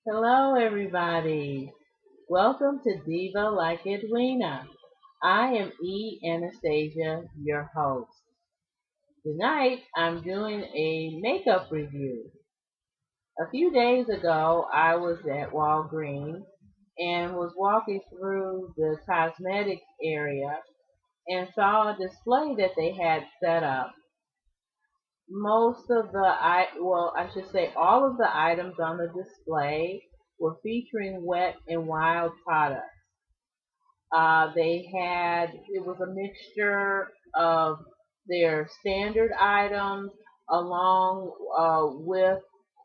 Hello, everybody. Welcome to Diva like Edwina. I am Anastasia, your host. Tonight, I'm doing a makeup review. A few days ago, I was at Walgreens and was walking through the cosmetics area and saw a display that they had set up. Most of I should say all of the items on the display were featuring Wet and Wild products. It was a mixture of their standard items along with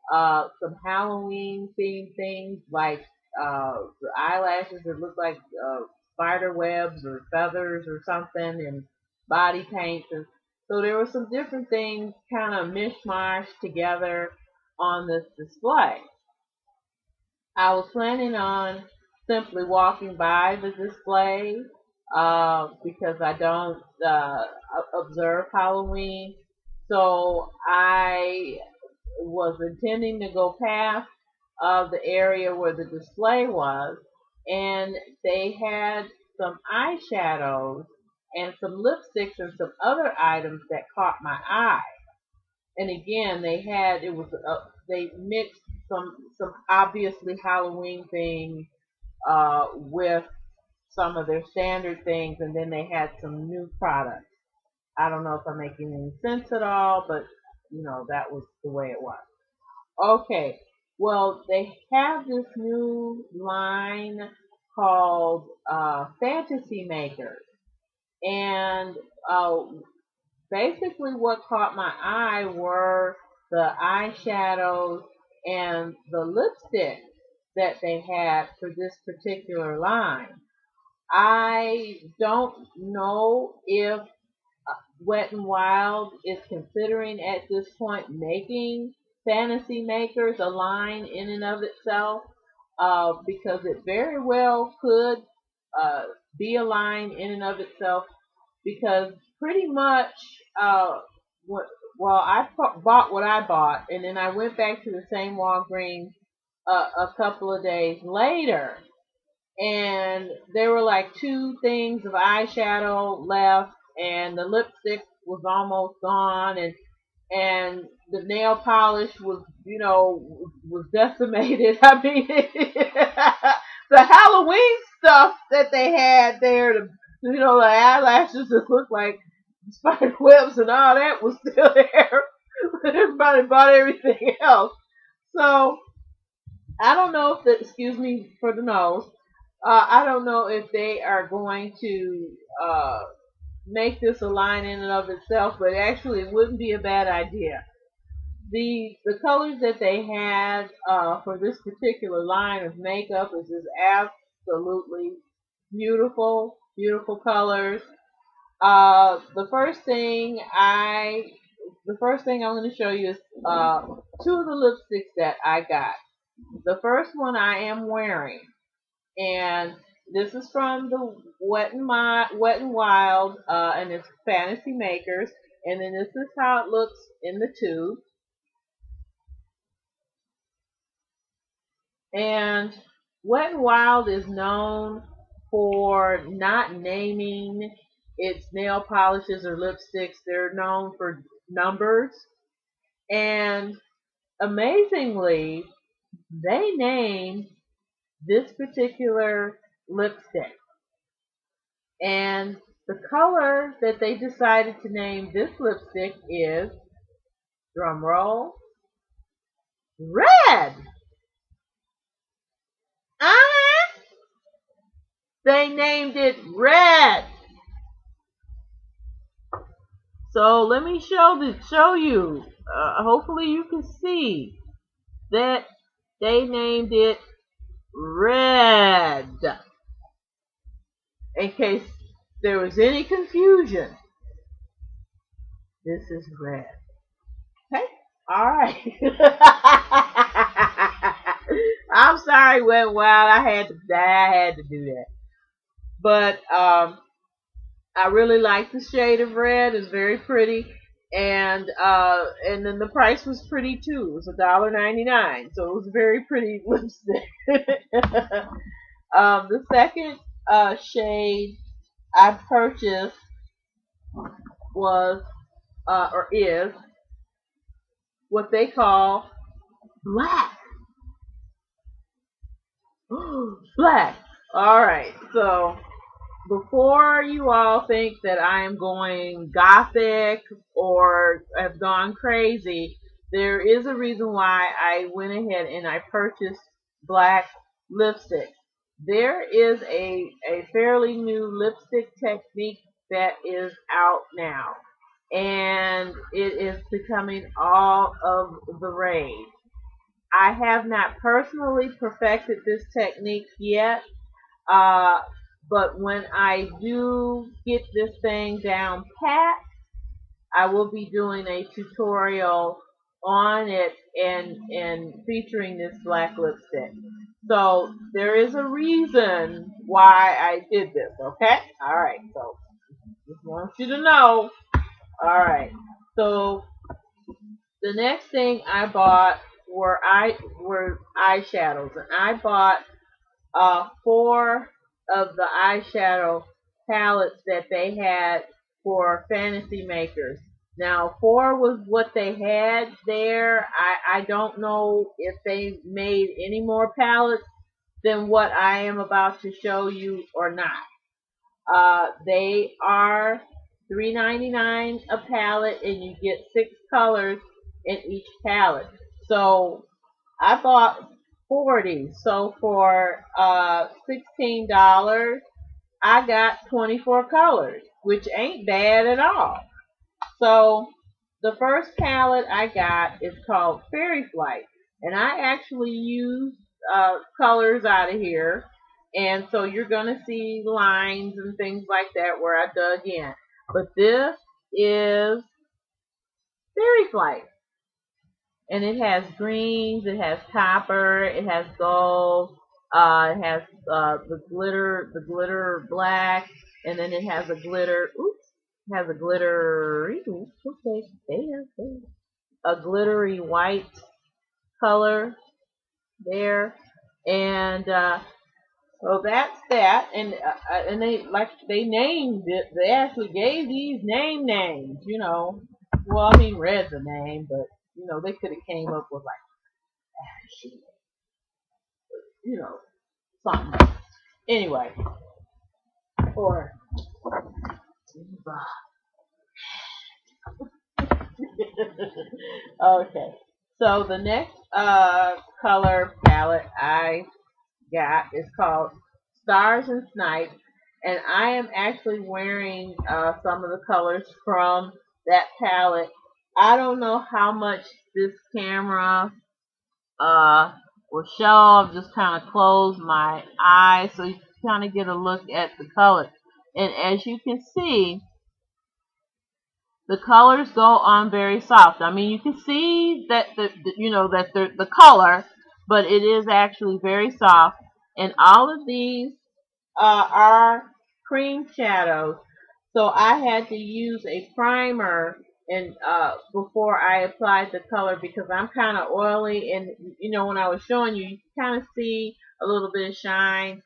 some Halloween themed things like the eyelashes that look like spider webs or feathers or something, and body paints. And so there were some different things kind of mishmashed together on this display. I was planning on simply walking by the display because I don't observe Halloween. So I was intending to go past the area where the display was, and they had some eyeshadows and some lipsticks and some other items that caught my eye. And again, they mixed some obviously Halloween things with some of their standard things, and then they had some new products. I don't know if I'm making any sense at all, but that was the way it was. Okay, well, they have this new line called Fantasy Makers, and basically what caught my eye were the eyeshadows and the lipstick that they had for this particular line. I don't know if Wet and Wild is considering at this point making Fantasy Makers a line in and of itself, because it very well could uh, be a line in and of itself, because pretty much what well bought what I bought, and then I went back to the same Walgreens a couple of days later, and there were like two things of eyeshadow left, and the lipstick was almost gone, and the nail polish was decimated. I mean, the Halloween stuff that they had there, the eyelashes that looked like spider webs and all that was still there. Everybody bought everything else. So I don't know if that, excuse me for the nose, I don't know if they are going to make this a line in and of itself, but actually it wouldn't be a bad idea. The colors that they had for this particular line of makeup is just absolutely beautiful, beautiful colors. The first thing I'm going to show you is two of the lipsticks that I got. The first one I am wearing, and this is from the Wet and Wild, and it's Fantasy Makers. And then this is how it looks in the tube. And Wet and Wild is known for not naming its nail polishes or lipsticks. They're known for numbers. And amazingly, they named this particular lipstick. And the color that they decided to name this lipstick is, drum roll, red. Uh-huh. They named it red. So let me show you. Hopefully you can see that they named it red. In case there was any confusion, this is red. Okay? Alright. I'm sorry, Wet Wild. I had to do that. But I really like the shade of red. It's very pretty. And then the price was pretty too. It was $1.99, so it was a very pretty lipstick. The second shade I purchased was or is what they call black. Black. All right. So before you all think that I am going gothic or have gone crazy, there is a reason why I went ahead and I purchased black lipstick. There is a fairly new lipstick technique that is out now, and it is becoming all of the rage. I have not personally perfected this technique yet, uh, but when I do get this thing down pat, I will be doing a tutorial on it and featuring this black lipstick. So there is a reason why I did this, okay? Alright, so just want you to know. Alright. So the next thing I bought were eyeshadows, and I bought 4 of the eyeshadow palettes that they had for fantasy makers. Now, 4 was what they had there. I don't know if they made any more palettes than what I am about to show you or not. They are $3.99 a palette, and you get 6 colors in each palette. So I bought 40. So for $16, I got 24 colors, which ain't bad at all. So the first palette I got is called Fairy Flight, and I actually used colors out of here. And so you're going to see lines and things like that where I dug in. But this is Fairy Flight. And it has greens, it has copper, it has gold, it has the glitter black, and then it has a glitter, okay, there, a glittery white color there, and so that's that, and they named it. They actually gave these names, you know. Well, I mean, red's a name, but you know they could have came up with like, you know, something. Anyway, or okay. So the next color palette I got is called Stars and Snipes, and I am actually wearing some of the colors from that palette. I don't know how much this camera will show. I've just kind of closed my eyes so you can kind of get a look at the color. And as you can see, the colors go on very soft. I mean, you can see that the color, but it is actually very soft. And all of these are cream shadows. So I had to use a primer and before I applied the color because I'm kind of oily, and you know when I was showing you, you can kind of see a little bit of shine.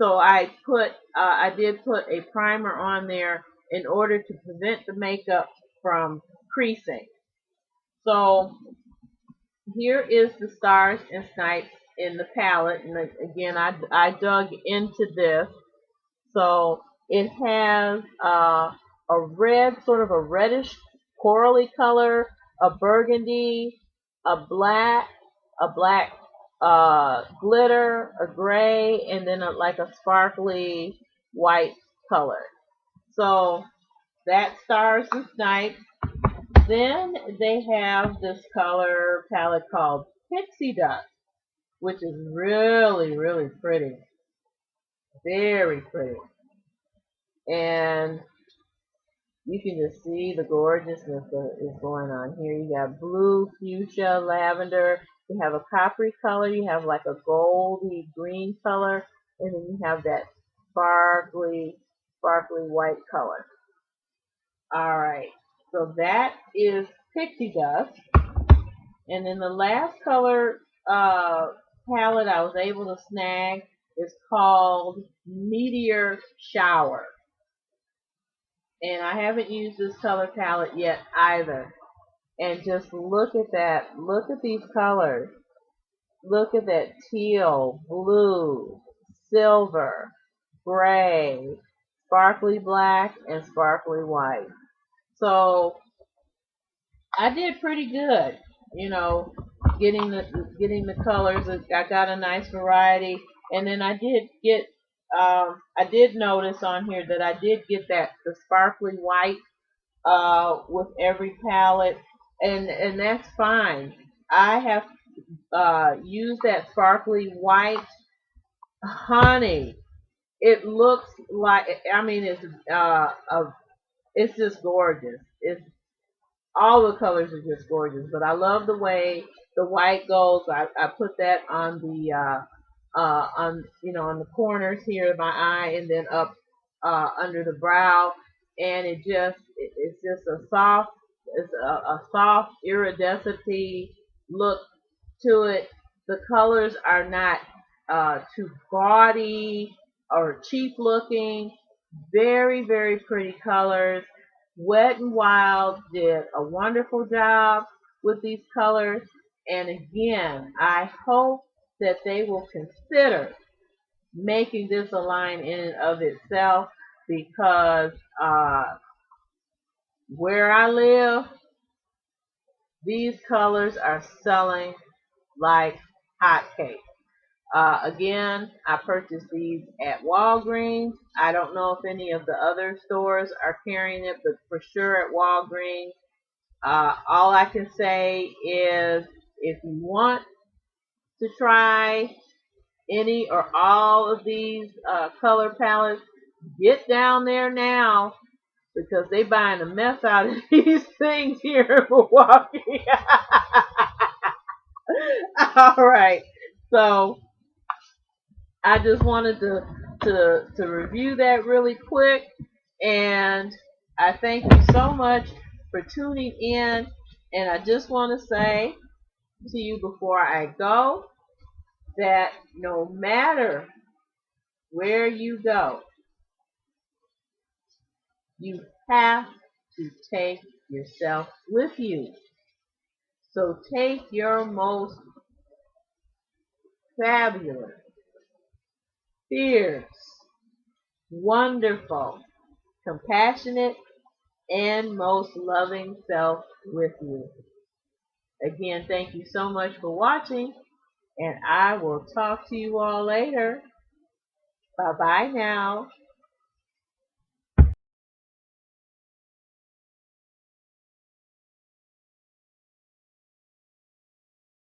So I did put a primer on there in order to prevent the makeup from creasing. So here is the Stars and Snipes in the palette, and again I dug into this. So it has a red, sort of a reddish corally color, a burgundy, a black glitter, a gray, and then like a sparkly white color. So that Stars and Snipes. Then they have this color palette called Pixie Dust, which is really, really pretty. Very pretty. And you can just see the gorgeousness that is going on here. You got blue, fuchsia, lavender. You have a coppery color. You have like a goldy green color. And then you have that sparkly white color. Alright. So that is Pixie Dust. And then the last color palette I was able to snag is called Meteor Shower. And I haven't used this color palette yet either. And just look at that. Look at these colors. Look at that teal, blue, silver, gray, sparkly black, and sparkly white. So I did pretty good, you know, getting the colors. I got a nice variety, and then I did notice on here that I did get the sparkly white with every palette, and that's fine. I have used that sparkly white, honey. It looks like, I mean, it's just gorgeous. It's all the colors are just gorgeous, but I love the way the white goes. I put that on the on on the corners here of my eye, and then up under the brow, and it's just a soft iridescent look to it. The colors are not too gaudy or cheap looking. Very, very pretty colors. Wet and Wild did a wonderful job with these colors. And again, I hope that they will consider making this a line in and of itself, because where I live, these colors are selling like hotcakes. Again, I purchased these at Walgreens. I don't know if any of the other stores are carrying it, but for sure at Walgreens. All I can say is, if you want to try any or all of these color palettes, get down there now, because they buying a mess out of these things here in Milwaukee. All right, so I just wanted to review that really quick, and I thank you so much for tuning in. And I just want to say to you before I go that no matter where you go, you have to take yourself with you. So take your most fabulous, fierce, wonderful, compassionate, and most loving self with you. Again, thank you so much for watching, and I will talk to you all later. Bye-bye now.